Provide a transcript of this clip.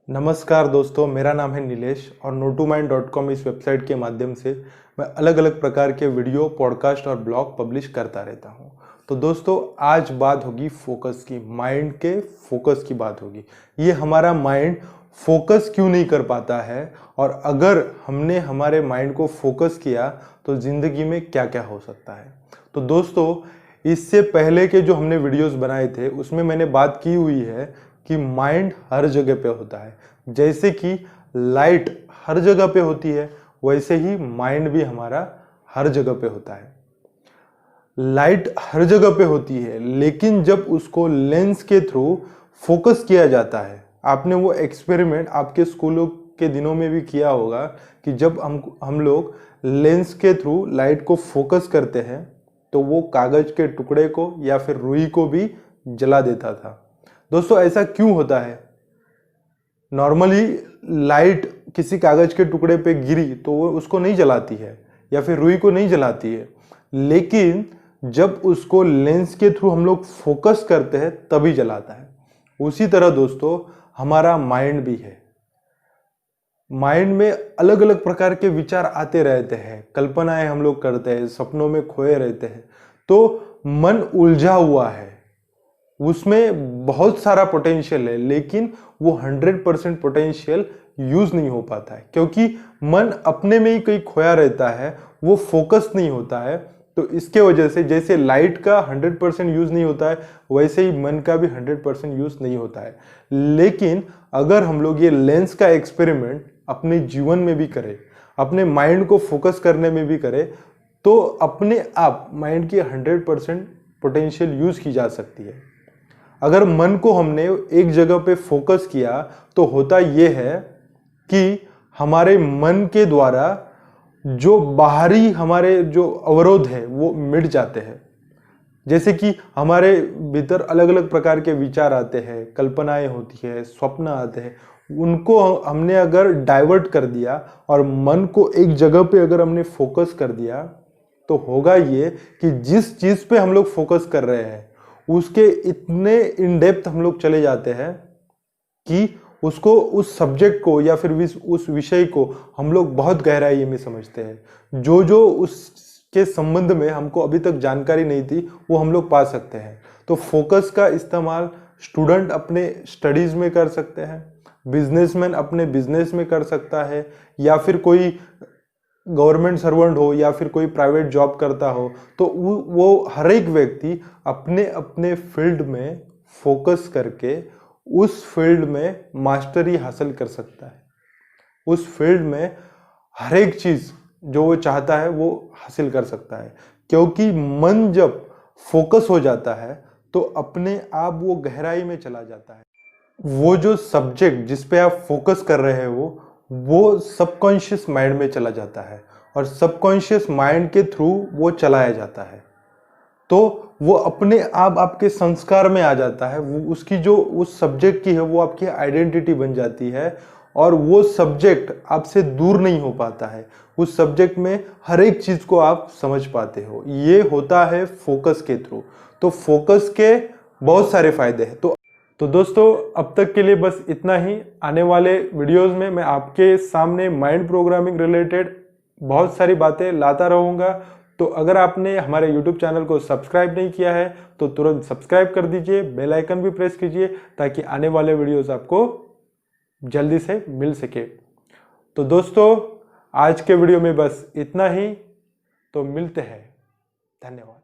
नमस्कार दोस्तों, मेरा नाम है नीलेश और no2mind.com इस वेबसाइट के माध्यम से मैं अलग अलग प्रकार के वीडियो, पॉडकास्ट और ब्लॉग पब्लिश करता रहता हूं। तो दोस्तों, आज बात होगी फोकस की, माइंड के फोकस की बात होगी। ये हमारा माइंड फोकस क्यों नहीं कर पाता है और अगर हमने हमारे माइंड को फोकस किया तो ज़िंदगी में क्या क्या हो सकता है। तो दोस्तों, इससे पहले के जो हमने वीडियोस बनाए थे उसमें मैंने बात की हुई है कि माइंड हर जगह पे होता है। जैसे कि लाइट हर जगह पे होती है, वैसे ही माइंड भी हमारा हर जगह पे होता है। लाइट हर जगह पे होती है, लेकिन जब उसको लेंस के थ्रू फोकस किया जाता है, आपने वो एक्सपेरिमेंट आपके स्कूलों के दिनों में भी किया होगा कि जब हम लोग लेंस के थ्रू लाइट को फोकस करते हैं तो वो कागज के टुकड़े को या फिर रुई को भी जला देता था। दोस्तों, ऐसा क्यों होता है? नॉर्मली लाइट किसी कागज के टुकड़े पे गिरी तो वो उसको नहीं जलाती है या फिर रुई को नहीं जलाती है, लेकिन जब उसको लेंस के थ्रू हम लोग फोकस करते हैं तभी जलाता है। उसी तरह दोस्तों, हमारा माइंड भी है। माइंड में अलग अलग प्रकार के विचार आते रहते हैं, कल्पनाएं हम लोग करते हैं, सपनों में खोए रहते हैं। तो मन उलझा हुआ है, उसमें बहुत सारा पोटेंशियल है, लेकिन वो 100% पोटेंशियल यूज नहीं हो पाता है क्योंकि मन अपने में ही कहीं खोया रहता है, वो फोकस नहीं होता है। तो इसके वजह से जैसे लाइट का 100% यूज नहीं होता है, वैसे ही मन का भी 100% यूज नहीं होता है। लेकिन अगर हम लोग ये लेंस का एक्सपेरिमेंट अपने जीवन में भी करें, अपने माइंड को फोकस करने में भी करें, तो अपने आप माइंड की 100% पोटेंशियल यूज की जा सकती है। अगर मन को हमने एक जगह पे फोकस किया तो होता यह है कि हमारे मन के द्वारा जो बाहरी हमारे जो अवरोध है वो मिट जाते हैं। जैसे कि हमारे भीतर अलग अलग प्रकार के विचार आते हैं, कल्पनाएं होती है, स्वप्न आते हैं, उनको हमने अगर डाइवर्ट कर दिया और मन को एक जगह पे अगर हमने फोकस कर दिया तो होगा ये कि जिस चीज पे हम लोग फोकस कर रहे हैं उसके इतने इन डेप्थ हम लोग चले जाते हैं कि उसको, उस सब्जेक्ट को या फिर उस विषय को हम लोग बहुत गहराई में समझते हैं। जो उसके संबंध में हमको अभी तक जानकारी नहीं थी वो हम लोग पा सकते हैं। तो फोकस का इस्तेमाल स्टूडेंट अपने स्टडीज में कर सकते हैं, बिजनेसमैन अपने बिजनेस में कर सकता है, या फिर कोई गवर्नमेंट सर्वेंट हो या फिर कोई प्राइवेट जॉब करता हो, तो वो हर एक व्यक्ति अपने अपने फील्ड में फोकस करके उस फील्ड में मास्टरी हासिल कर सकता है। उस फील्ड में हर एक चीज जो वो चाहता है वो हासिल कर सकता है, क्योंकि मन जब फोकस हो जाता है तो अपने आप वो गहराई में चला जाता है। वो जो सब्जेक्ट जिस पे आप फोकस कर रहे हैं वो सबकॉन्शियस माइंड में चला जाता है और सबकॉन्शियस माइंड के थ्रू वो चलाया जाता है। तो वो अपने आप आपके संस्कार में आ जाता है, वो उसकी जो उस सब्जेक्ट की है वो आपकी आइडेंटिटी बन जाती है और वो सब्जेक्ट आपसे दूर नहीं हो पाता है। उस सब्जेक्ट में हर एक चीज को आप समझ पाते हो। ये होता है फोकस के थ्रू। तो फोकस के बहुत सारे फायदे हैं। तो दोस्तों, अब तक के लिए बस इतना ही। आने वाले वीडियोस में मैं आपके सामने माइंड प्रोग्रामिंग रिलेटेड बहुत सारी बातें लाता रहूँगा। तो अगर आपने हमारे YouTube चैनल को सब्सक्राइब नहीं किया है तो तुरंत सब्सक्राइब कर दीजिए, बेल आइकन भी प्रेस कीजिए ताकि आने वाले वीडियोस आपको जल्दी से मिल सके। तो दोस्तों, आज के वीडियो में बस इतना ही। तो मिलते हैं। धन्यवाद।